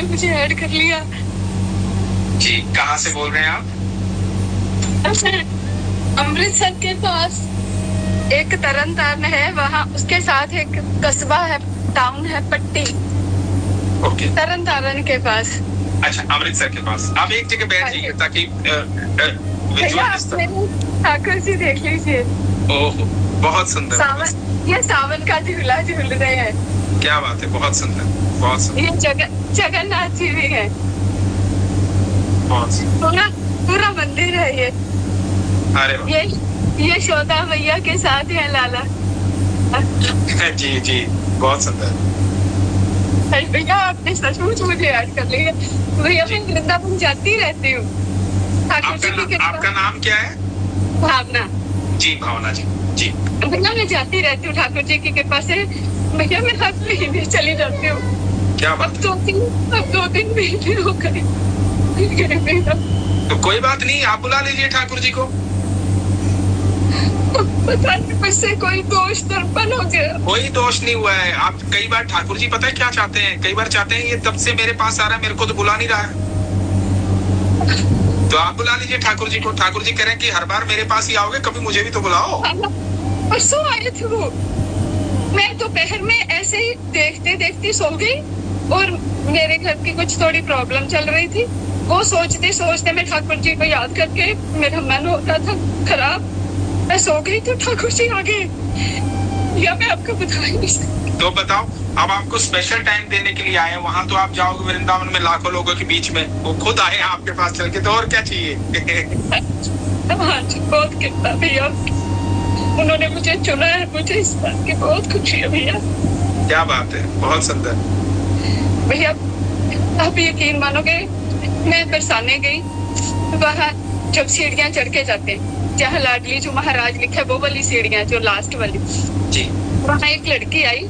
मुझे ऐड कर लिया। जी, कहाँ से बोल रहे हैं आप? अमृतसर के पास एक तरन तारण है, वहाँ उसके साथ एक कस्बा है, टाउन है पट्टी। ओके, तरन तारण के पास। अच्छा, अमृतसर के पास। आप एक जगह बैठ जाइए ताकि ठाकुर जी देख लीजिए। ओह, बहुत सुंदर। ये सावन का झूला झूल रहे हैं। क्या बात है, बहुत सुंदर, बहुत सुंदर। ये जगन्नाथ जी भी है। बहुत पूरा मंदिर है ये। अरे ये यशोदा मैया के साथ है लाला। जी जी, बहुत सुंदर। भैया आपने सचमुच मुझे याद कर लिया। भैया मैं वृंदावन जाती रहती हूँ। आपका नाम क्या है? भावना जी, भावना जी। जी भैया मैं जाती रहती हूँ ठाकुर जी की कृपा से। भैया मैं हर महीने चली जाती हूँ। क्या बात? अब 2 दिन महीने हो गए। तो कोई बात नहीं, आप बुला लीजिए ठाकुर जी को। पता नहीं मुझसे कोई दोष दर्पण हो गया। कोई दोष नहीं हुआ है। आप कई बार ठाकुर जी पता है क्या चाहते हैं? कई बार चाहते हैं ये तब से मेरे पास आ रहा है, मेरे को तो बुला नहीं रहा है। तो आप बुला लीजिए ठाकुर जी को। ठाकुर जी कह रहे हैं कि हर बार मेरे पास ही आओगे, कभी मुझे भी तो बुलाओ। परसों आए थे वो। मैं दोपहर में ऐसे ही देखते देखते सो गई और मेरे घर की कुछ थोड़ी प्रॉब्लम चल रही थी। वो सोचते सोचते मैं ठाकुर जी को याद करके मेरा मन हो रहा था खराब, मैं सो गई तो ठाकुर जी आ गए। या मैं आपको बता ही नहीं सकती। तो बताओ, अब आपको स्पेशल टाइम देने के लिए आए, वहाँ तो आप जाओगे वृंदावन में लाखों लोगों के बीच में, वो खुद आए आपके पास चल के, तो और क्या चाहिए? हाँ जी, बहुत कृपा भैया, उन्होंने मुझे चुना है, मुझे इस बात की बहुत खुशी है भैया। क्या बात है, बहुत सुंदर। भैया आप यकीन मानोगे, मैं बरसाने गई, वहाँ जब सीढ़ियाँ चढ़ के जाते हैं, जहाँ लाडली जो महाराज लिखा है वो वाली सीढ़ियाँ जो लास्ट वाली जी, वहाँ एक लड़की आई।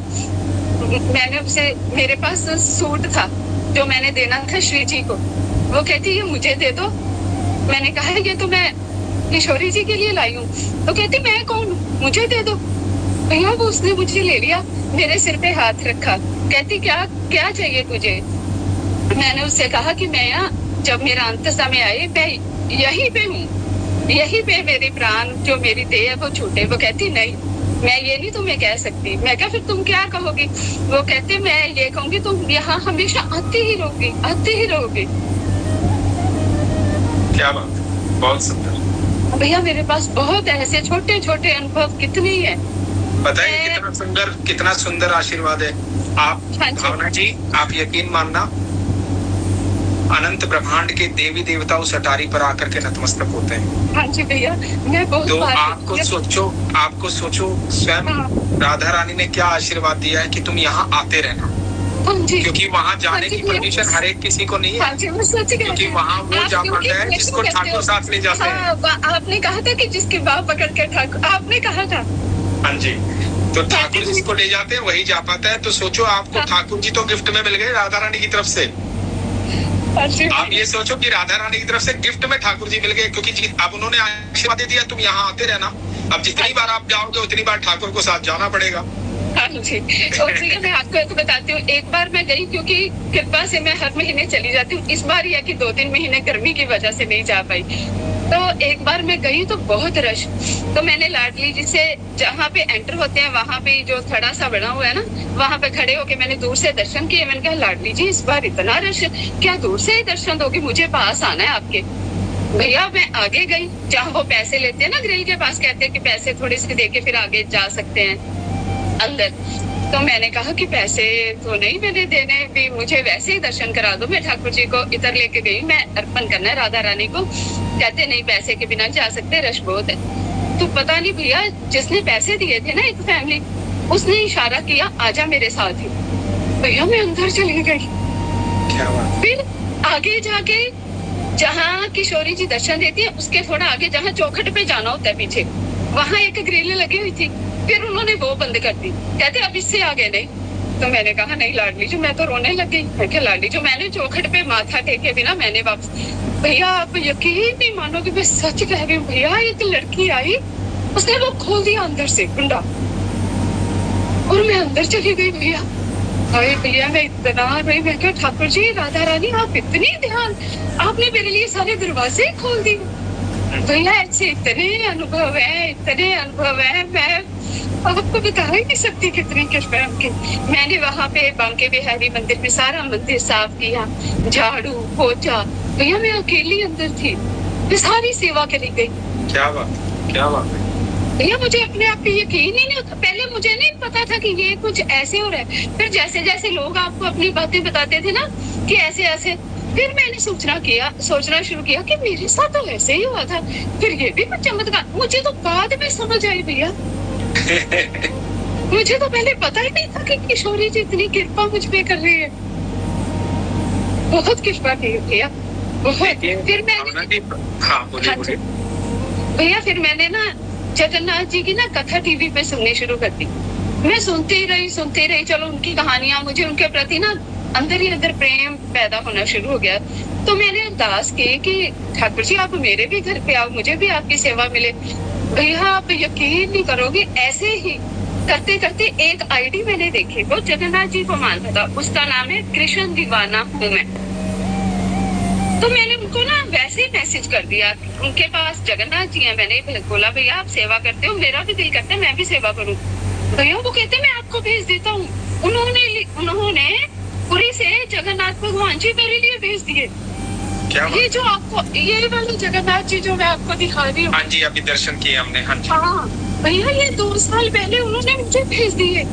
मैंने उसे, मेरे पास सूट था जो मैंने देना था श्री जी को, वो कहती ये मुझे दे दो। मैंने कहा ये तो मैं किशोरी जी के लिए लाई हूँ। तो कहती मैं कौन हूँ, मुझे दे दो। भैया वो उसने मुझे ले लिया, मेरे सिर पे हाथ रखा, कहती क्या क्या चाहिए तुझे? मैंने उससे कहा कि मैं यहाँ जब मेरा अंत समय आए मैं यहीं पे हूँ, यहीं पे मेरे प्राण जो मेरी देह है वो छूटे। वो कहती नहीं, मैं ये नहीं तुम्हें कह सकती। मैं क्या फिर तुम क्या कहोगी? वो कहते मैं ये कहूंगी तुम यहाँ हमेशा आती ही रहोगी, आती ही रहोगी। क्या बात, बहुत सुंदर। भैया मेरे पास बहुत ऐसे छोटे छोटे अनुभव कितने ही है। बताइए कितना सुंदर आशीर्वाद है। आप भावना जी, आप यकीन मानना, अनंत ब्रह्मांड के देवी देवता उस अटारी पर आकर के नतमस्तक होते हैं। हाँ जी भैया, मैं बहुत तो आपको सोचो स्वयं राधा रानी ने क्या आशीर्वाद दिया है कि तुम यहाँ आते रहना। हाँ जी, क्योंकि वहाँ जाने की परमिशन हर एक किसी को नहीं है। हाँ जी, मैं सच कह रही हूँ। क्योंकि वहाँ वो जा पाता है जिसको ठाकुर साथ ले जाते हैं। आपने कहा था कि जिसकी बाह पकड़ के ठाकुर, आपने कहा था। हाँ जी, तो ठाकुर जिसको ले जाते हैं वही जा पाता है। तो सोचो, आपको ठाकुर जी तो गिफ्ट में मिल गए राधा रानी की तरफ से। आप ये सोचो कि राधा रानी की तरफ से गिफ्ट में ठाकुर जी मिल गए, क्योंकि अब उन्होंने आशीर्वाद दे दिया तुम यहाँ आते रहना। अब जितनी बार आप जाओगे उतनी बार ठाकुर को साथ जाना पड़ेगा। हाँ जी, और मैं आपको एक बताती हूँ, एक बार मैं गई क्योंकि कृपा से मैं हर महीने चली जाती हूँ। इस बार यह कि 2-3 महीने गर्मी की वजह से नहीं जा पाई। तो एक बार मैं गई तो बहुत रश, तो मैंने लाडली जी से जहाँ पे एंटर होते हैं वहाँ पे जो थड़ा सा बना हुआ है ना, वहाँ पे खड़े होके मैंने दूर से दर्शन किए। मैंने कहा लाडली जी इस बार इतना रश, क्या दूर से ही दर्शन दोगे? मुझे पास आना है आपके। भैया मैं आगे गई, जहाँ वो पैसे लेते हैं ना ग्रिल के पास, कहते हैं कि पैसे थोड़े से देके फिर आगे जा सकते हैं अंदर। तो मैंने कहा कि पैसे तो नहीं मैंने देने, भी मुझे वैसे ही दर्शन करा दो। मैं ठाकुर जी को इधर लेके गई, मैं अर्पण करना है राधा रानी को। कहते नहीं पैसे के बिना जा सकते, रश बहुत है। तो पता नहीं भैया जिसने पैसे दिए थे ना एक फैमिली, उसने इशारा किया आजा मेरे साथ ही। भैया मैं अंदर चली गई। क्या बात? फिर आगे जाके जहाँ किशोरी जी दर्शन देती है उसके थोड़ा आगे जहाँ चौखट पे जाना होता है पीछे, वहाँ एक ग्रिल लगी हुई थी। फिर उन्होंने वो बंद कर दी, कहते अब इससे आगे नहीं। तो मैंने कहा नहीं लाडली जो, मैं तो रोने लग गई। मैं क्या लाडली जो, मैंने चौखट पे माथा टेके बिना मैंने वापस। भैया आप यकीन नहीं मानोगे, मैं सच कह रही हूँ भैया, एक लड़की आई, उसने वो खोल दिया अंदर से कुंडा और मैं अंदर चली गई भैया। अरे भैया मैं इतना रोई, मैं क्या ठाकुर जी, राधा रानी आप इतनी ध्यान, आपने मेरे लिए सारे दरवाजे खोल दिए भैया। ऐसे इतने अनुभव है, मैं आपको बता ही नहीं सकती कितनी कृपा है उनकी। मैंने वहाँ पे बांके बिहारी मंदिर में सारा मंदिर साफ किया, झाड़ू पोछा भैया, मैं अकेली अंदर थी, मैं सारी सेवा करी गई। क्या बात है भैया, मुझे अपने आप पे यकीन ही नहीं होता। पहले मुझे नहीं पता था कि ये कुछ ऐसे हो रहा है। फिर जैसे जैसे लोग आपको अपनी बातें बताते थे ना कि ऐसे ऐसे, फिर मैंने सोचना शुरू किया कि मेरे साथ तो ऐसे ही हुआ था, फिर ये भी कुछ चमत्कार। मुझे तो बाद में समझ आई भैया। मुझे तो पहले पता ही नहीं था कि किशोरी जी इतनी कृपा मुझ पे कर रही है। बहुत कृपा की भैया, बहुत। फिर मैंने बोलिए। भैया फिर मैंने ना जगन्नाथ जी की ना कथा टीवी पे सुननी शुरू कर दी। मैं सुनती रही। चलो उनकी कहानियां, मुझे उनके प्रति ना अंदर ही अंदर प्रेम पैदा होना शुरू हो गया। तो मैंने अरदास की कि ठाकुर जी आप मेरे भी घर पे आओ, मुझे भी आपकी सेवा मिले। भैया आप यकीन नहीं करोगे, ऐसे ही करते करते एक आईडी मैंने देखी, वो जगन्नाथ जी को मानता था, उसका नाम है कृष्ण दीवाना हूँ मैं। तो मैंने उनको ना वैसे ही मैसेज कर दिया, उनके पास जगन्नाथ जी हैं। मैंने बोला भैया आप सेवा करते हो, मेरा भी दिल करता है मैं भी सेवा करूं। भैया वो कहते मैं आपको भेज देता हूँ। उन्होंने पुरी से जगन्नाथ भगवान जी मेरे लिए भेज दिए। ये जो आपको, ये वाले जगन्नाथ जी जो मैं आपको दिखा रही हूँ, हाँ जी अभी दर्शन किए हमने। हाँ भैया ये 2 साल पहले उन्होंने मुझे भेज दिए।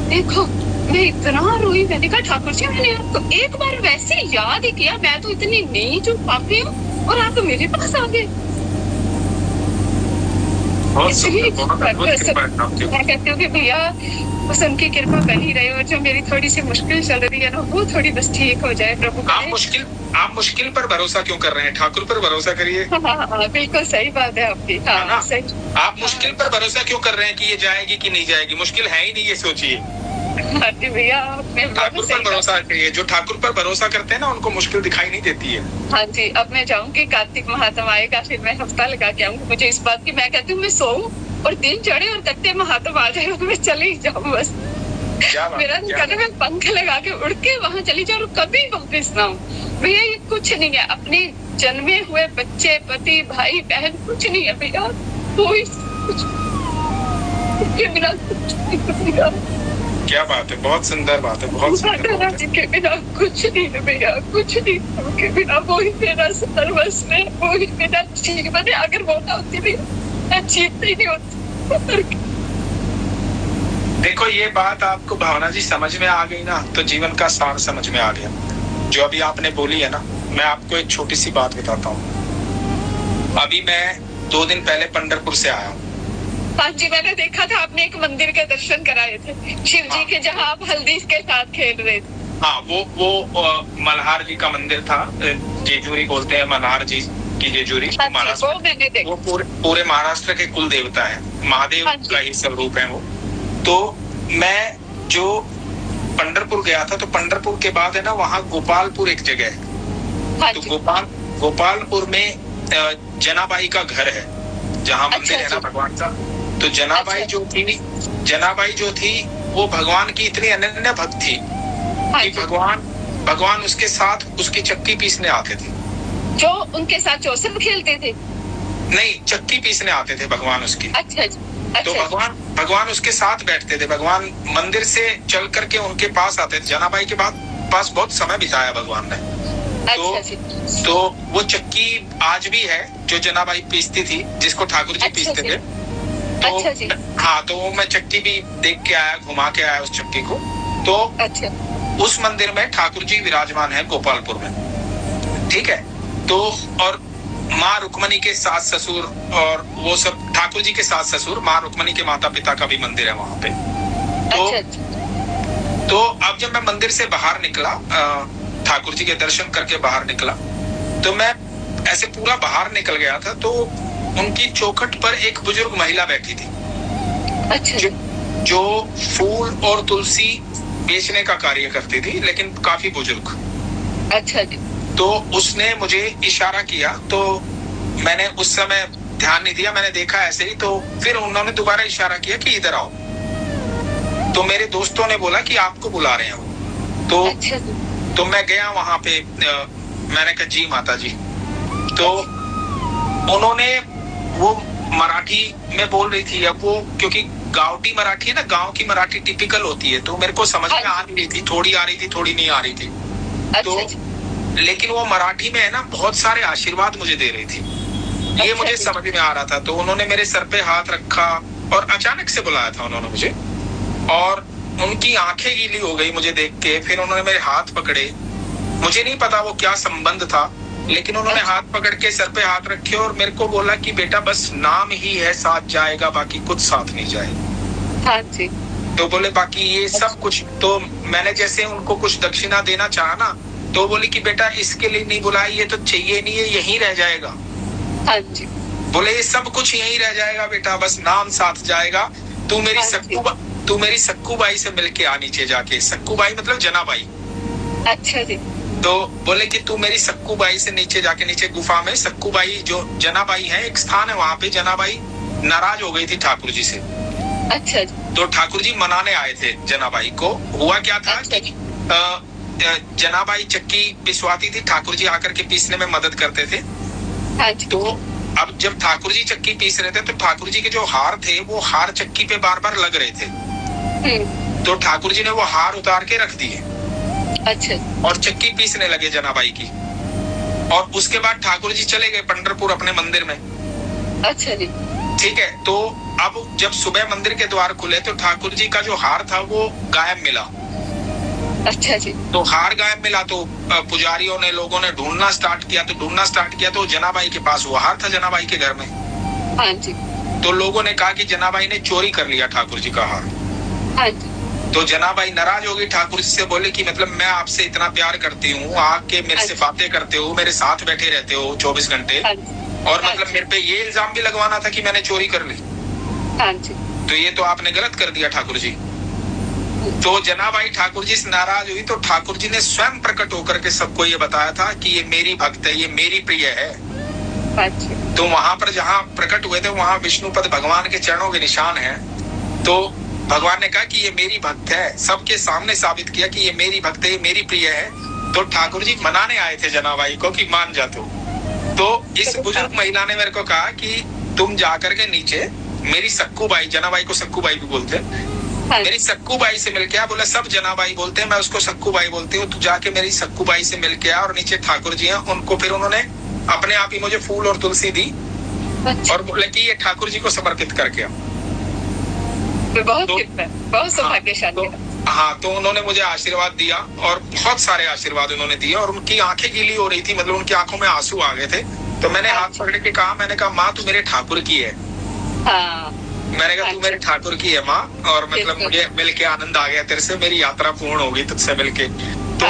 देखो मैं इतना रोई, मैंने कहा ठाकुर जी मैंने आपको एक बार वैसे याद ही किया, मैं तो इतनी नीच हूँ पापी हूँ और आप मेरे पास आ गए। मैं कहती हूँ कि भैया बस उनकी कृपा बनी रहे और जो मेरी थोड़ी सी मुश्किल चल रही है ना वो थोड़ी बस ठीक हो जाए प्रभु। आप मुश्किल पर भरोसा क्यों कर रहे हैं? ठाकुर पर भरोसा करिए। हाँ, बिल्कुल सही बात है आपकी। हाँ, सही। आप मुश्किल पर भरोसा क्यों कर रहे हैं कि ये जाएगी कि नहीं जाएगी? मुश्किल है ही नहीं, ये सोचिए। भैया ठाकुर पर भरोसा करिए। जो ठाकुर पर भरोसा करते हैं ना उनको मुश्किल दिखाई नहीं देती है। हाँ जी, अब मैं जाऊंगी, कार्तिक महात्म आएगा फिर मैं हफ्ता लगा के आऊंगी। मुझे इस बात की, मैं कहती हूँ मैं सोऊं और दिन चढ़े और कट्टे महात्म आ जाए और मैं चली जाऊँ बस। मेरा कहते मैं पंख लगा के उड़ के वहाँ चली जाऊँ और कभी वापस ना आऊँ। भैया ये कुछ नहीं है, अपने जन्मे हुए बच्चे, पति, भाई, बहन कुछ नहीं है भैया, कोई कुछ बिना। क्या बात है, बहुत सुंदर बात है, बहुत सुंदर बात है। के बिना कुछ नहीं है भैया, कुछ नहीं। उनके बिना वो ही मेरा सर्वस्व है, वो ही मेरा जीवन है। अगर वो ना होती भी मैं जीत ही नहीं होती। देखो ये बात आपको भावना जी समझ में आ गई ना तो जीवन का सार समझ में आ गया। जो अभी आपने बोली है ना, मैं आपको एक छोटी सी बात बताता हूँ। अभी मैं 2 दिन पहले पंढरपुर से आया हूँ। हाँ जी, मैंने देखा था आपने एक मंदिर के दर्शन कराए थे शिव जी के, जहाँ आप हल्दी के साथ खेल रहे थे। हाँ वो मल्हार जी का मंदिर था, जेजूरी बोलते हैं, मल्हार जी की जेजूरी। वो पूरे महाराष्ट्र के कुल देवता है, महादेव का ही स्वरूप है वो। तो मैं जो पंढरपुर गया था, तो पंढरपुर के बाद है ना वहाँ गोपालपुर एक जगह है। तो गोपालपुर में जनाबाई का घर है, जहाँ मंदिर है ना भगवान का। तो जनाबाई जो थी वो भगवान की इतनी अनन्य भक्त थी कि भगवान उसके साथ उसकी चक्की पीसने आते थे। जो उनके साथ चौसर खेलते थे? नहीं, चक्की पीसने आते थे भगवान उसकी। अच्छा। तो भगवान उसके साथ बैठते थे। भगवान मंदिर से चल करके उनके पास आते थे। जनाबाई के पास बहुत समय बिताया भगवान ने। तो वो चक्की आज भी है जो जनाबाई पीसती थी, जिसको ठाकुर जी पीसते थे। तो हाँ, तो मैं चक्की भी देख के आया, घुमा के आया उस चक्की को। तो उस मंदिर में ठाकुर जी विराजमान है गोपालपुर में, ठीक है। तो और माँ रुक्मणी के सास ससुर और वो सब, ठाकुर जी के सास ससुर, माँ रुक्मणी के माता पिता का भी मंदिर है वहाँ पे। तो अब जब मैं मंदिर से बाहर निकला, ठाकुर जी के दर्शन करके बाहर निकला, तो मैं ऐसे पूरा बाहर निकल गया था, तो उनकी चौखट पर एक बुजुर्ग महिला बैठी थी। जो फूल और तुलसी बेचने का कार्य करती थी, लेकिन काफी बुजुर्ग। तो उसने मुझे इशारा किया, तो मैंने उस समय ध्यान नहीं दिया, मैंने देखा ऐसे ही। तो फिर उन्होंने दोबारा इशारा किया कि इधर आओ। तो मेरे दोस्तों ने बोला कि आपको बुला रहे हैं वो। तो मैं गया वहां पे, मैंने कहा जी माता जी। तो उन्होंने, वो मराठी में बोल रही थी। अब वो क्योंकि गांवटी मराठी है ना, गांव की मराठी टिपिकल होती है, तो मेरे को समझ में आ नहीं रही थी, थोड़ी आ रही थी थोड़ी नहीं आ रही थी। तो लेकिन वो मराठी में है ना बहुत सारे आशीर्वाद मुझे दे रही थी, ये मुझे समझ में आ रहा था। तो उन्होंने मेरे सर पे हाथ रखा और अचानक से बुलाया था उन्होंने मुझे, और उनकी आंखें गीली हो गई मुझे देख के। फिर उन्होंने मेरे हाथ पकड़े, मुझे नहीं पता वो क्या संबंध था, लेकिन उन्होंने हाथ पकड़ के सर पे हाथ रखे और मेरे को बोला कि बेटा बस नाम ही है साथ जाएगा, बाकी कुछ साथ नहीं जाएगा। हाँ जी। तो बोले बाकी ये सब कुछ। तो मैंने जैसे उनको कुछ दक्षिणा देना चाहा ना, तो बोली कि बेटा इसके लिए नहीं बुलाया, ये तो चाहिए नहीं, है यहीं रह जाएगा। हाँ जी। बोले ये सब कुछ यहीं रह जाएगा बेटा, बस नाम साथ जाएगा। तू मेरी सक्कू बाई से मिलके आ नीचे जाके। सक्कू बाई मतलब जनाबाई। अच्छा जी। तो बोले कि तू मेरी सक्कू बाई से नीचे जाके, नीचे गुफा में सक्कू बाई जो जनाबाई है, एक स्थान है वहां पे, जनाबाई नाराज हो गई थी ठाकुर जी से। अच्छा जी। तो ठाकुर जी मनाने आए थे जनाबाई को। हुआ क्या था कि जनाबाई चक्की पिसवाती थी, ठाकुर जी आकर के पीसने में मदद करते थे। हाँ जी। तो अब जब ठाकुर जी चक्की पीस रहे थे तो ठाकुर जी के जो हार थे वो हार चक्की पे बार बार लग रहे थे। तो ठाकुर जी ने वो हार उतार के रख दिए। अच्छा। और चक्की पीसने लगे जनाबाई की। और उसके बाद ठाकुर जी चले गए पंढरपुर अपने मंदिर में। अच्छा जी। ठीक है। तो अब जब सुबह मंदिर के द्वार खुले तो ठाकुर जी का जो हार था वो गायब मिला। अच्छा जी। तो हार गायब मिला तो पुजारियों ने, लोगों ने ढूंढना स्टार्ट किया। तो जनाबाई के पास वो हार था, जनाबाई के घर में। हाँ जी। तो लोगों ने कहा कि जनाबाई ने चोरी कर लिया ठाकुर जी का हार। हाँ जी। तो जनाबाई नाराज हो गई, ठाकुर जी से बोले कि मतलब मैं आपसे इतना प्यार करती हूँ, आके मेरे से बातें करते हो, मेरे साथ बैठे रहते हो 24 घंटे, और मतलब मेरे पे ये इल्जाम भी लगवाना था कि मैंने चोरी कर ली। हाँ जी। तो ये तो आपने गलत कर दिया ठाकुर जी। तो जनाबाई ठाकुर जी से नाराज हुई, तो ठाकुर जी ने स्वयं प्रकट होकर के सबको ये बताया था कि ये मेरी भक्त है, ये मेरी प्रिय है। तो वहां पर जहाँ प्रकट हुए थे वहां विष्णुपद भगवान के चरणों के निशान है। तो भगवान ने कहा कि ये मेरी भक्त है, सबके सामने साबित किया कि ये मेरी भक्त है, ये मेरी प्रिय है। तो ठाकुर जी मनाने आए थे जनाबाई को कि मान जा तो इस बुजुर्ग महिला ने मेरे को कहा कि तुम जाकर के नीचे मेरी सक्कू बाई, जनाबाई को सक्कू बाई भी बोलते हैं, मेरी सक्कू बाई से मिलके आ। बोला सब जनाबाई बोलते हैं, मैं उसको सक्कू बाई बोलती हूँ। तू जाके मेरी सक्कू बाई से मिलके आ। और नीचे ठाकुर जी हैं, उनको फिर उन्होंने अपने आप ही मुझे फूल और तुलसी दी और बोले कि ये ठाकुर जी को समर्पित करके आ। बहुत सौभाग्यशाली। हाँ, तो उन्होंने मुझे आशीर्वाद दिया और बहुत सारे आशीर्वाद उन्होंने दिए। और उनकी आंखें गीली हो रही थी, मतलब उनकी आंखों में आंसू आ गए थे। तो मैंने हाथ पकड़ के कहा, मैंने कहा माँ तू मेरे ठाकुर की है। हाँ। मैंने कहा तू मेरे ठाकुर की है माँ, और मतलब मुझे मिलके आनंद आ गया तेरे से, मेरी यात्रा पूर्ण होगी तुझसे मिलके। तो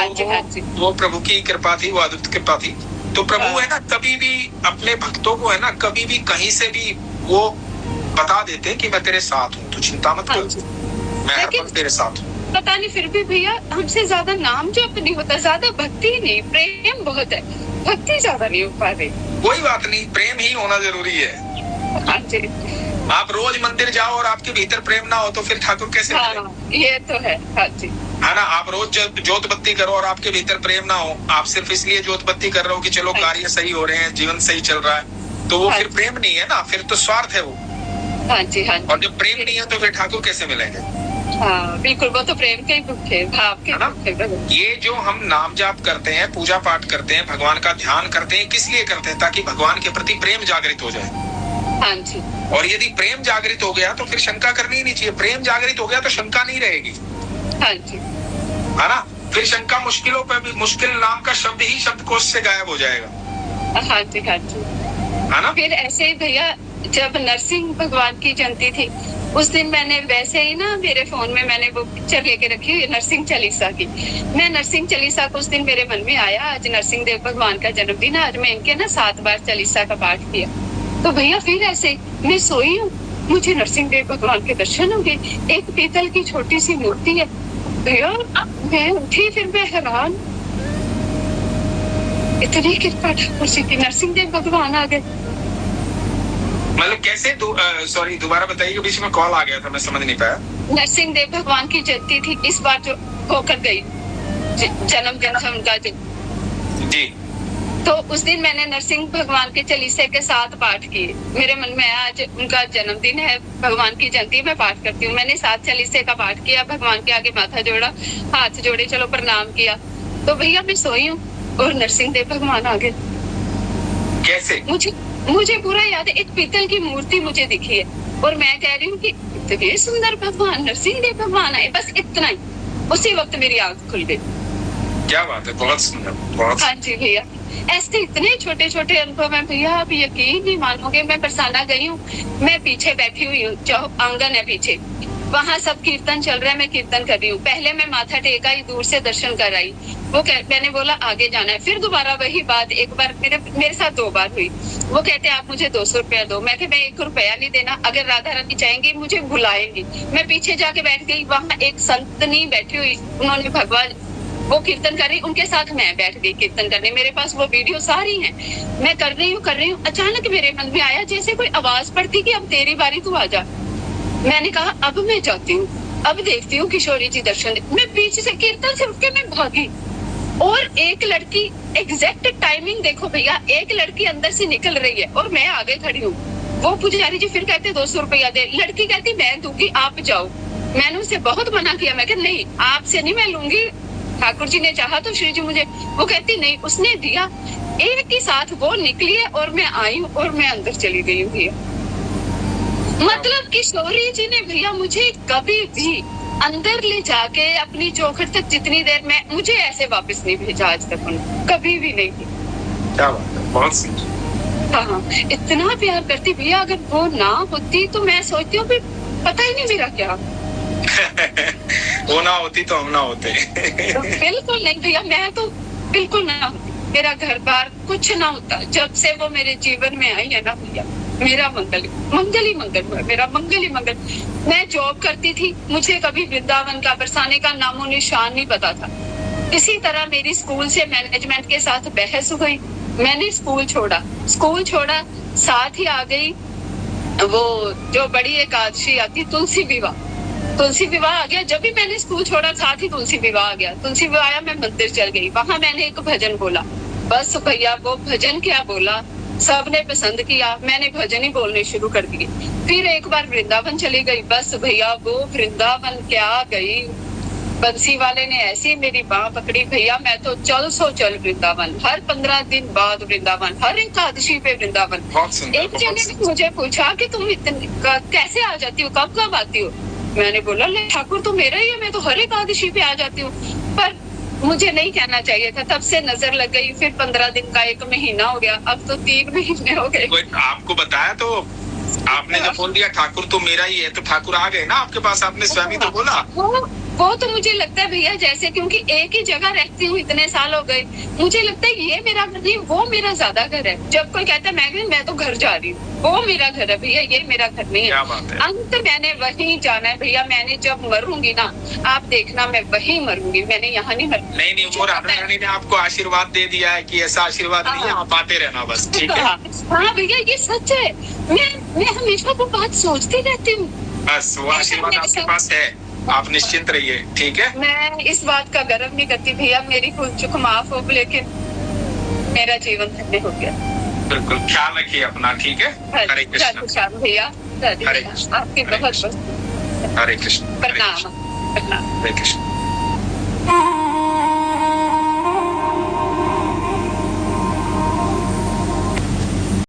वो प्रभु की कृपा थी, वो अद्भुत कृपा थी। तो प्रभु है ना, कभी भी अपने भक्तों को है ना, कभी भी कहीं से भी वो बता देते कि मैं तेरे साथ हूँ, तू चिंता मत कर, मैं हर पल तेरे साथ हूँ। पता नहीं फिर भी भैया हमसे ज्यादा नाम जप नहीं होता, ज्यादा भक्ति नहीं, प्रेम बहुत है, भक्ति ज्यादा नहीं हो पा रही। कोई बात नहीं, प्रेम ही होना जरूरी है। हाँ जी। आप रोज मंदिर जाओ और आपके भीतर प्रेम ना हो तो फिर ठाकुर कैसे मिलेंगे? ये तो है। हाँ जी। है ना, आप रोज जोत बत्ती करो और आपके भीतर प्रेम ना हो, आप सिर्फ इसलिए जोत बत्ती कर रहे हो कि चलो कार्य सही हो रहे हैं, जीवन सही चल रहा है, तो वो फिर प्रेम नहीं है ना, फिर तो स्वार्थ है वो। हाँ जी। हाँ। और जब प्रेम नहीं है तो फिर ठाकुर कैसे मिलेंगे? हाँ बिल्कुल, वो तो प्रेम के भूखे, भाव के। ये जो हम नाम जाप करते हैं, पूजा पाठ करते हैं, भगवान का ध्यान करते हैं, किस लिए करते हैं? ताकि भगवान के प्रति प्रेम जागृत हो जाए। हाँ जी। और यदि प्रेम जागृत हो गया तो फिर शंका करनी ही नहीं चाहिए। प्रेम जागृत हो गया तो शंका नहीं रहेगी। हाँ जी। है ना, फिर शंका मुश्किलों पर भी, मुश्किल नाम का शब्द ही शब्दकोश से गायब हो जाएगा। हाँ जी। हाँ जी। है ना। फिर ऐसे ही भैया जब नरसिंह भगवान की जयंती थी उस दिन मैंने वैसे ही ना मेरे फोन में मैंने वो पिक्चर लेके रखी हुई नरसिंह चालीसा की। मैं नरसिंह चालीसा को उस दिन मेरे मन में आया, आज नरसिंह देव भगवान का जन्मदिन है, आज मैं इनके ना 7 बार चालीसा का पाठ किया। तो भैया फिर ऐसे मैं सोई हूँ, मुझे नरसिंह देव भगवान के दर्शन हो गए। एक पीतल की छोटी सी मूर्ति है भैया, मैं उठी, फिर मैं हैरान, इतनी कृपा ठाकुर जी की, नरसिंह देव भगवान आ गए। मतलब कैसे? सॉरी दोबारा बताइए, बीच में कॉल आ गया था, मैं समझ नहीं पाया। नरसिंह देव भगवान की जयंती थी इस बार जो होकर गई, जन्मदिन था उनका जी। तो उस दिन मैंने नरसिंह भगवान के चालीसे के 7 पाठ किए। मेरे मन में आया आज उनका जन्मदिन है, भगवान की जयंती में पाठ करती हूँ। मैंने 7 चालीसे का पाठ किया, भगवान के आगे माथा जोड़ा, हाथ जोड़े, चलो प्रणाम किया। तो भैया मैं सोई हूँ और नरसिंह देव भगवान आ गए। कैसे? मुझे पूरा याद है, एक पीतल की मूर्ति मुझे दिखी है और मैं कह रही हूँ कि इतने सुंदर भगवान, नरसिंह देव भगवान आए, बस इतना ही। उसी वक्त मेरी आंख खुल गई। क्या बात है, बहुत सुंदर, बहुत। हाँ जी भैया, ऐसे इतने छोटे छोटे अनुभव हैं भैया, आप यकीन नहीं मानोगे। मैं बरसाना गई हूँ, मैं पीछे बैठी हुई हूँ, जो आंगन है पीछे, वहाँ सब कीर्तन चल रहा है, मैं कीर्तन कर रही हूँ। पहले मैं माथा टेका ही, दूर से दर्शन कर आई। मैंने बोला आगे जाना है। फिर दोबारा वही बात एक बार मेरे साथ 2 बार हुई। वो कहते आप मुझे 200 रुपया दो। मैं मैं 1 रुपया नहीं देना, अगर राधा रानी चाहेंगी मुझे बुलाएंगी। मैं पीछे जाके बैठ गई, वहाँ एक संतनी बैठी हुई, उन्होंने भगवान वो कीर्तन कर रही, उनके साथ मैं बैठ गई कीर्तन करने। मेरे पास वो वीडियो सारी है, मैं कर रही हूँ। अचानक मेरे मन में आया जैसे कोई आवाज पड़ती कि अब तेरी बारी, तू आजा। मैंने कहा अब मैं जाती हूँ, अब देखती हूँ किशोरी जी दर्शन दे। मैं पीछे से कीर्तन से उठ के मैं भागी और एक लड़की, एग्जैक्ट टाइमिंग देखो भैया, एक लड़की अंदर से निकल रही है और मैं आगे खड़ी हूँ। वो पुजारी जी फिर कहते 200 रुपया दे। लड़की कहती मैं दूंगी, आप जाओ। मैंने उसे बहुत मना किया, मैं कहती नहीं आपसे नहीं मैं लूंगी, ठाकुर जी ने चाहा तो श्री जी मुझे। वो कहती नहीं, उसने दिया। एक ही साथ वो निकली है और मैं आई हूँ और मैं अंदर चली गई हूँ भैया। मतलब किशोरी जी ने भैया मुझे कभी भी अंदर ले जाके अपनी चौखट तक जितनी देर में, मुझे ऐसे वापस नहीं भेजा आज तक उन्होंने, कभी भी नहीं। क्या बात है, बहुत सुंदर। हाँ, इतना प्यार करती भैया, अगर वो ना होती तो मैं सोचती हूँ पता ही नहीं मेरा क्या। वो ना होती तो हम ना होते। तो बिल्कुल नहीं भैया, मैं तो बिल्कुल ना होती, मेरा घर बार कुछ ना होता। जब से वो मेरे जीवन में आई है ना भैया, मेरा मंगल ही मंगल हुआ, मेरा मंगल ही मंगल। मैं जॉब करती थी, मुझे कभी वृंदावन का, बरसाने का नामो निशान नहीं पता था। इसी तरह मेरी स्कूल से मैनेजमेंट के साथ बहस हो गई, मैंने स्कूल छोड़ा, साथ ही आ गई वो जो बड़ी एकादशी आती, तुलसी विवाह आ गया। जब भी मैंने स्कूल छोड़ा साथ ही तुलसी विवाह आ गया। तुलसी विवाह आया, मैं मंदिर चल गई, वहां मैंने एक भजन बोला। बस भैया वो भजन क्या बोला, सबने पसंद किया, मैंने भजन ही बोलने शुरू कर दिए। फिर एक बार वृंदावन चली गई, बस भैया वो वृंदावन क्या गई, बंसी वाले ने ऐसी मेरी बाह पकड़ी भैया, मैं तो चल वृंदावन, हर 15 दिन बाद वृंदावन, हर एकादशी पे वृंदावन। एक जने ने मुझे पूछा कि तुम कैसे आ जाती हो, कब आती हो? मैंने बोला ठाकुर तो मेरा ही है, मैं तो हर एकादशी पे आ जाती हूँ। पर मुझे नहीं कहना चाहिए था, तब से नजर लग गई। फिर 15 दिन का 1 महीना हो गया, अब तो 3 महीने हो गए। आपको बताया तो आपने जब बोल दिया ठाकुर तो मेरा ही है, तो ठाकुर आ गए ना आपके पास, आपने स्वयं ही तो बोला। वो तो मुझे लगता है भैया, जैसे क्योंकि एक ही जगह रहती हूँ, इतने साल हो गए, मुझे लगता है ये मेरा घर नहीं, वो मेरा ज्यादा घर है। जब कोई कहता है मैं तो घर जा रही हूँ, वो मेरा घर है भैया, ये मेरा घर नहीं है। क्या बात है। अंत मैंने वहीं जाना है भैया, मैंने जब मरूंगी ना, आप देखना मैं वहीं मरूंगी, मैंने यहाँ नहीं मरूंगी। नहीं, वो राधा रानी ने आपको आशीर्वाद दे दिया है कि ऐसा आशीर्वाद नहीं है, आप आते रहना बस, ठीक है। हाँ भैया, ये सच है, मैं हमेशा वो बात सोचती रहती हूँ। बस वो आशीर्वाद आपके पास है, आप निश्चिंत रहिए, ठीक है। मैं इस बात का गर्व नहीं करती भैया, मेरी भूल चूक माफ हो, लेकिन मेरा जीवन धन्य हो गया। बिल्कुल, ख्याल रखिए अपना, ठीक है। हरे कृष्ण भैया, हरे कृष्ण, आपकी बहुत हरे कृष्ण, प्रणाम। हरे कृष्ण।